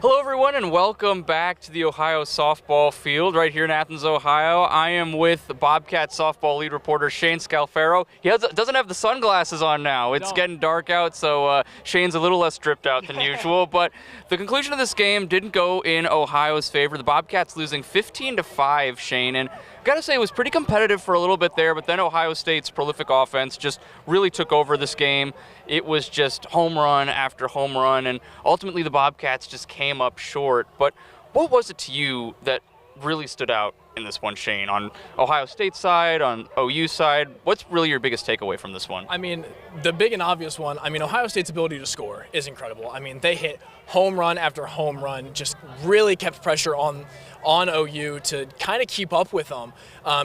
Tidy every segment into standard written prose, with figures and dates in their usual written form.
Hello everyone and welcome back to the Ohio softball field right here in Athens, Ohio. I am with the Bobcat softball lead reporter Shane Scalfaro. He doesn't have the sunglasses on now. It's getting dark out, so Shane's a little less dripped out than usual. But the conclusion of this game didn't go in Ohio's favor. The Bobcats losing 15-5, Shane, and gotta say it was pretty competitive for a little bit there, but then Ohio State's prolific offense just really took over this game. It was just home run after home run, and ultimately the Bobcats just came up short. But what was it to you that really stood out in this one, Shane? On Ohio State's side, on OU side, what's really your biggest takeaway from this one? I mean, the big and obvious one, Ohio State's ability to score is incredible. They hit home run after home run, just really kept pressure on OU to kind of keep up with them.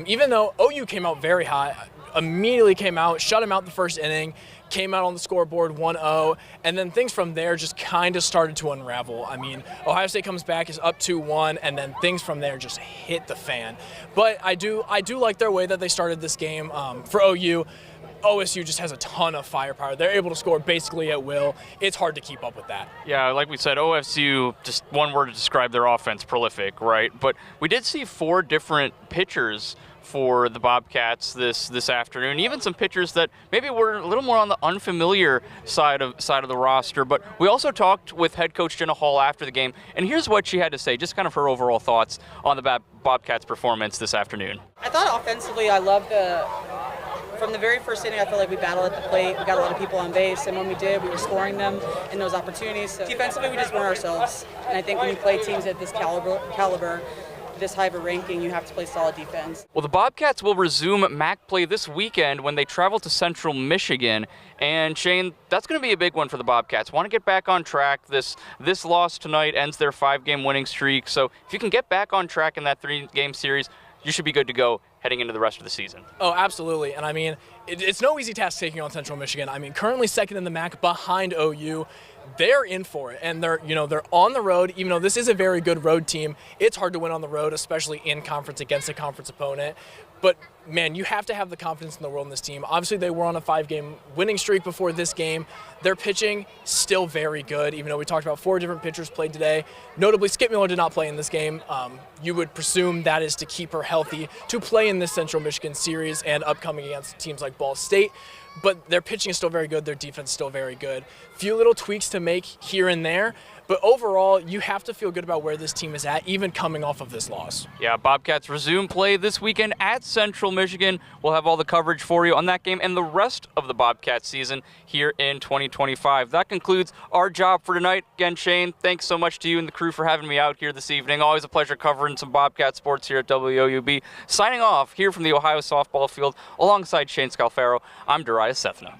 Even though OU came out very high, immediately came out, shut him out the first inning, came out on the scoreboard 1-0, and then things from there just kind of started to unravel. Ohio State comes back, is up 2-1, and then things from there just hit the fan. But I do like their way that they started this game. For OU, OSU just has a ton of firepower. They're able to score basically at will. It's hard to keep up with that. Yeah, like we said, OSU, just one word to describe their offense, prolific, right? But we did see 4 different pitchers for the Bobcats this afternoon, even some pitchers that maybe were a little more on the unfamiliar side of the roster. But we also talked with head coach Jenna Hall after the game, and here's what she had to say, just kind of her overall thoughts on the Bobcats' performance this afternoon. I thought offensively, I loved from the very first inning, I felt like we battled at the plate. We got a lot of people on base, and when we did, we were scoring them in those opportunities. So defensively, we just weren't ourselves. And I think when you play teams at this caliber, this high of a ranking, you have to play solid defense. Well, the Bobcats will resume MAC play this weekend when they travel to Central Michigan. And Shane, that's going to be a big one for the Bobcats. Want to get back on track. This loss tonight ends their 5-game winning streak. So if you can get back on track in that 3-game series, you should be good to go heading into the rest of the season. Oh, absolutely. And it's no easy task taking on Central Michigan. Currently second in the MAC behind OU. They're in for it, and they're on the road. Even though this is a very good road team, it's hard to win on the road, especially in conference against a conference opponent. But man, you have to have the confidence in the world in this team. Obviously, they were on a 5-game winning streak before this game. Their pitching still very good, even though we talked about 4 different pitchers played today. Notably, Skip Miller did not play in this game. You would presume that is to keep her healthy to play in this Central Michigan series and upcoming against teams like Ball State. But their pitching is still very good. Their defense is still very good. Few little tweaks to make here and there. But overall, you have to feel good about where this team is at, even coming off of this loss. Yeah, Bobcats resume play this weekend at Central Michigan. We'll have all the coverage for you on that game and the rest of the Bobcats season here in 2025. That concludes our job for tonight. Again, Shane, thanks so much to you and the crew for having me out here this evening. Always a pleasure covering some Bobcat sports here at WOUB. Signing off here from the Ohio softball field alongside Shane Scalfaro, I'm Darayus Sethna.